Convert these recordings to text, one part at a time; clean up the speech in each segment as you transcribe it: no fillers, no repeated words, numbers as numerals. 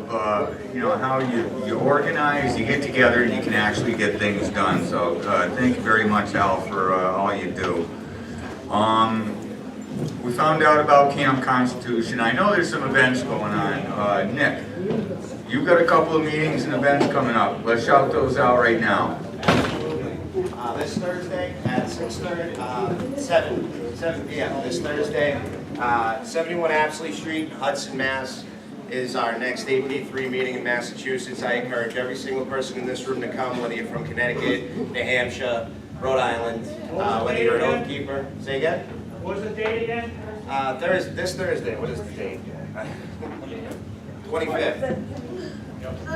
how you organize, you get together, and you can actually get things done. So thank you very much, Al, for all you do. We found out about Camp Constitution. I know there's some events going on. Nick, you've got a couple of meetings and events coming up. Let's shout those out right now. This Thursday at 6:30, 7 p.m. This Thursday, 71 Apsley Street, Hudson, Mass. is our next AP3 meeting in Massachusetts. I encourage every single person in this room to come, whether you're from Connecticut, New Hampshire, Rhode Island, whether you're an oath keeper. Say again? What was the date again? This Thursday. What is the date? 25th.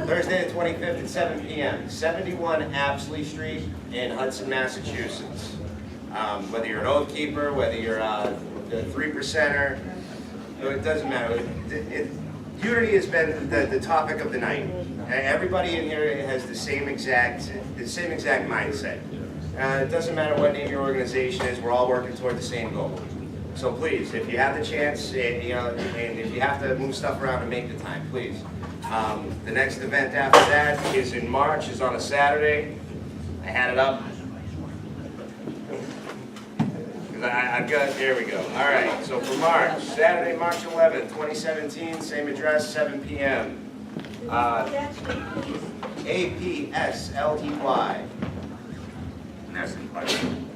Thursday the 25th at 7 p.m. 71 Apsley Street in Hudson, Massachusetts. Whether you're an oath keeper, whether you're the 3%er, it doesn't matter. Unity has been the topic of the night. Everybody in here has the same exact mindset. It doesn't matter what name your organization is. We're all working toward the same goal. So please, if you have the chance, and if you have to move stuff around and make the time, please. The next event after that is in March. Is on a Saturday. I had it up. I've got, there we go. All right, so for March, Saturday, March 11th, 2017, same address, 7 p.m. APSLTY. And that's in question.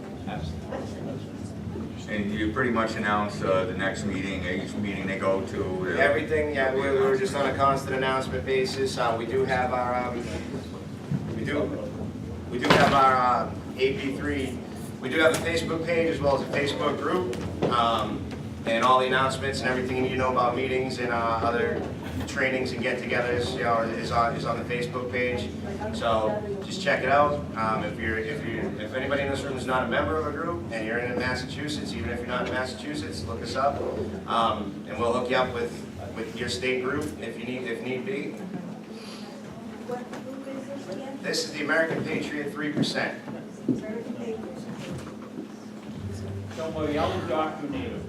And you pretty much announce the next meeting, each meeting they go to. Everything, yeah, we're just on a constant announcement basis. We do have our, we do have our AP3. We do have a Facebook page as well as a Facebook group, and all the announcements and everything you need to know about meetings and other trainings and get-togethers, is on the Facebook page. So just check it out. If anybody in this room is not a member of a group and you're in Massachusetts, even if you're not in Massachusetts, look us up, and we'll hook you up with your state group if need be. This is the American Patriot 3%. Don't worry, I'll indoctrinate them.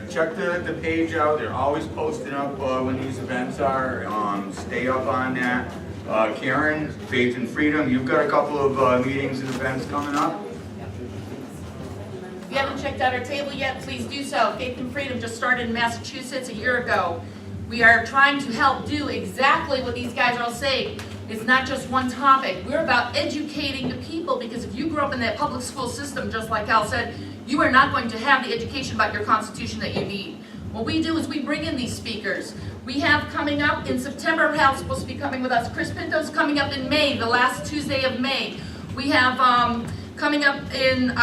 Check the page out. They're always posting up when these events are. Stay up on that. Karen, Faith and Freedom, you've got a couple of meetings and events coming up. If you haven't checked out our table yet, please do so. Faith and Freedom just started in Massachusetts a year ago. We are trying to help do exactly what these guys are all saying. It's not just one topic. We're about educating the people, because if you grew up in that public school system, just like Al said, you are not going to have the education about your Constitution that you need. What we do is we bring in these speakers. We have coming up in September, Hal's supposed to be coming with us. Chris Pinto's coming up in May, the last Tuesday of May. We have coming up in,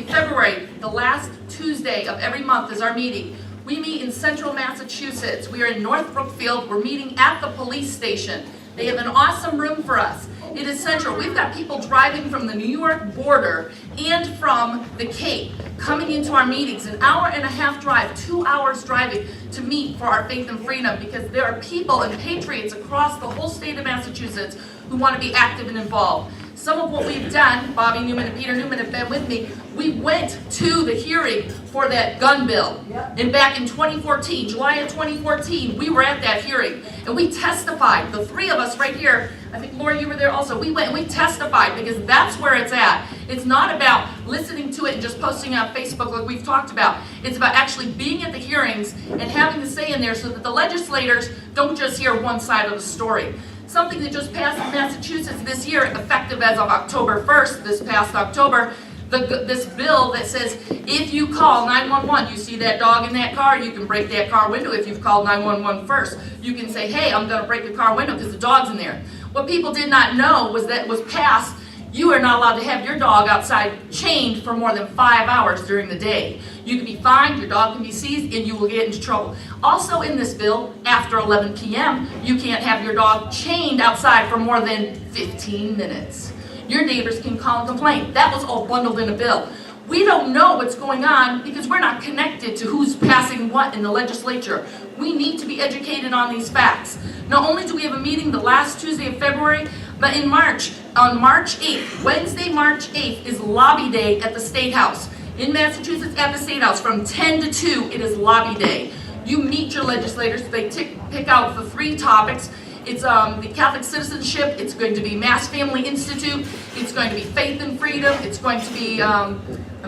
February, the last Tuesday of every month is our meeting. We meet in central Massachusetts. We are in North Brookfield. We're meeting at the police station. They have an awesome room for us. It is central. We've got people driving from the New York border and from the Cape coming into our meetings. An hour and a half drive, 2 hours driving to meet for our Faith and Freedom, because there are people and patriots across the whole state of Massachusetts who want to be active and involved. Some of what we've done, Bobby Newman and Peter Newman have been with me, we went to the hearing for that gun bill. And back in 2014, July of 2014, we were at that hearing. And we testified, the three of us right here, I think Laura, you were there also, we went and we testified, because that's where it's at. It's not about listening to it and just posting it on Facebook like we've talked about. It's about actually being at the hearings and having a say in there, so that the legislators don't just hear one side of the story. Something that just passed in Massachusetts this year, effective as of October 1st, this past October, this bill that says if you call 911, you see that dog in that car, you can break that car window. If you've called 911 first, you can say, hey, I'm going to break the car window because the dog's in there. What people did not know was that it was passed. You are not allowed to have your dog outside chained for more than 5 hours during the day. You can be fined, your dog can be seized, and you will get into trouble. Also in this bill, after 11 p.m., you can't have your dog chained outside for more than 15 minutes. Your neighbors can call and complain. That was all bundled in a bill. We don't know what's going on because we're not connected to who's passing what in the legislature. We need to be educated on these facts. Not only do we have a meeting the last Tuesday of February, but in March, on March 8th, Wednesday, March 8th, is Lobby Day at the State House. In Massachusetts at the State House, from 10 to 2, it is Lobby Day. You meet your legislators, they pick out the 3 topics. It's the Catholic citizenship, it's going to be Mass Family Institute, it's going to be faith and freedom, it's going to be, I'm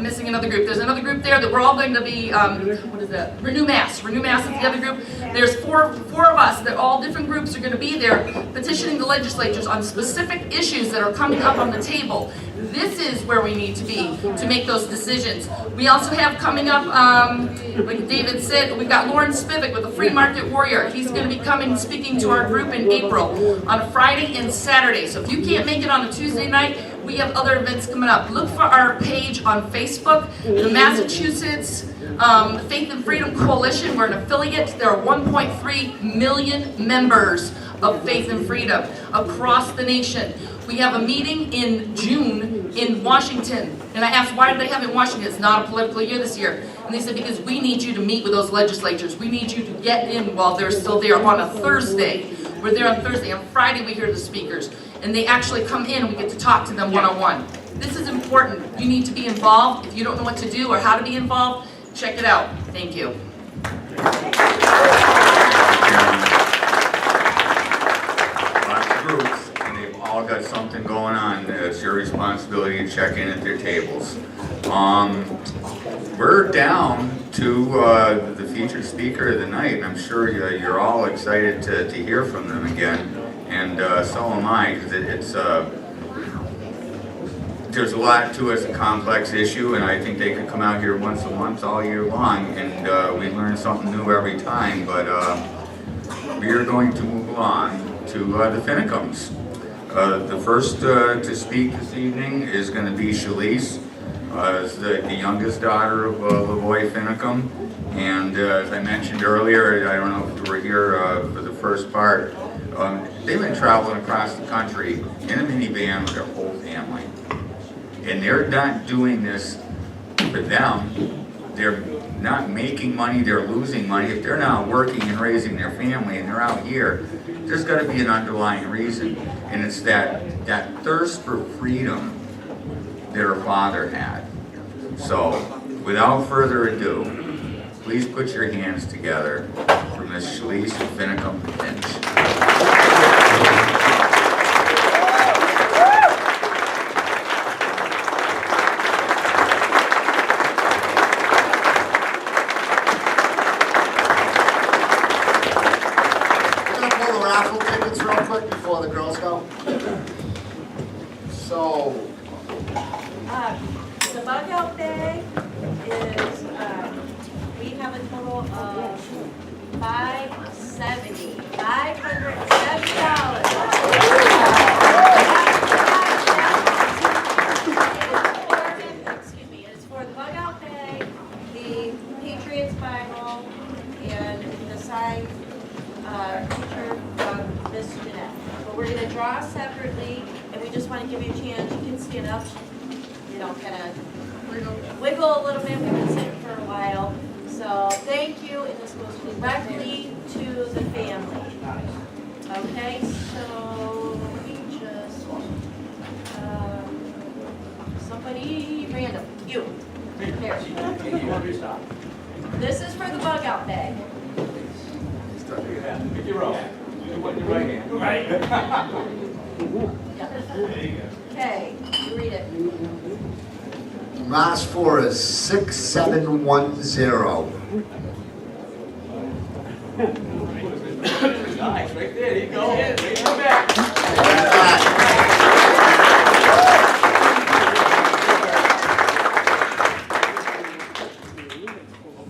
missing another group. There's another group there that we're all going to be, what is that? Renew Mass. Renew Mass is the other group. There's four of us that all different groups are going to be there petitioning the legislatures on specific issues that are coming up on the table. This is where we need to be to make those decisions. We also have coming up, like David said, we've got Lauren Spivak with the Free Market Warrior. He's going to be coming and speaking to our group in April on a Friday and Saturday. So if you can't make it on a Tuesday night, we have other events coming up. Look for our page on Facebook, the Massachusetts Faith and Freedom Coalition. We're an affiliate. There are 1.3 million members of Faith and Freedom across the nation. We have a meeting in June in Washington. And I asked, why did they have it in Washington? It's not a political year this year. And they said, because we need you to meet with those legislatures. We need you to get in while they're still there on a Thursday. We're there on Thursday. On Friday, we hear the speakers. And they actually come in and we get to talk to them one-on-one. This is important. You need to be involved. If you don't know what to do or how to be involved, check it out. Thank you. Lots of groups, and they've all got something going on. It's your responsibility to check in at their tables. We're down to the featured speaker of the night, and I'm sure you're all excited to hear from them again. And so am I, because there's a lot to it. It's a complex issue, and I think they could come out here once a month all year long, and we learn something new every time. But we are going to move along to the Finicums. The first to speak this evening is going to be Shalise, the youngest daughter of Lavoy Finicum. And as I mentioned earlier, I don't know if you were here for the first part, they've been traveling across the country in a minivan with their whole family. And they're not doing this for them. They're not making money, they're losing money. If they're not working and raising their family and they're out here, there's got to be an underlying reason. And it's that thirst for freedom their father had. So, without further ado, please put your hands together for Miss Shalise Finicum Finch. Before the girls go. So, the bug out bag is, we have a total of $570. Excuse me, it's for the bug out bag, the Patriots Bible, and the signed picture of Miss Jeanette. But we're going to draw separately, and we just want to give you a chance. You can stand up, you know, kind of wiggle a little bit. We've been sitting for a while. So thank you, and this goes directly to the family. Okay, so let me just, somebody random, you. Here. This is for the bug out bag. Pick your row. Do what your right hand. Right. Okay, you read it. last four is 6710. Nice, right there, you go. Right in the back. Don't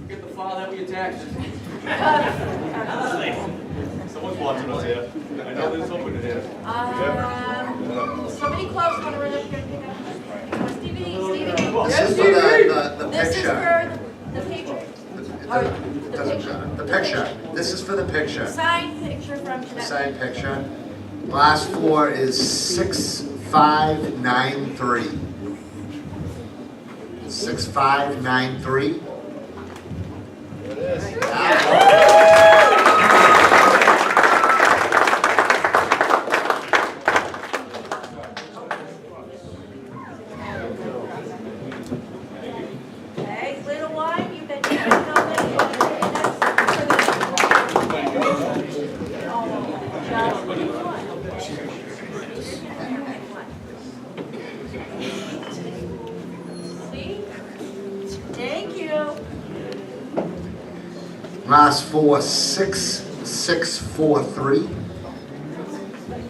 forget to file that with your taxes. Someone's watching us here. I know there's someone there. Somebody close, want to run up here and pick up? Stevie. This is for the This is picture. for the picture. It doesn't matter. The picture. This is for the picture. Signed picture from The Jeanette. side picture. Last four is 6593. 6593. Okay, little wine, you've been drinking all day. For the See? Thank you. Last four, 6643.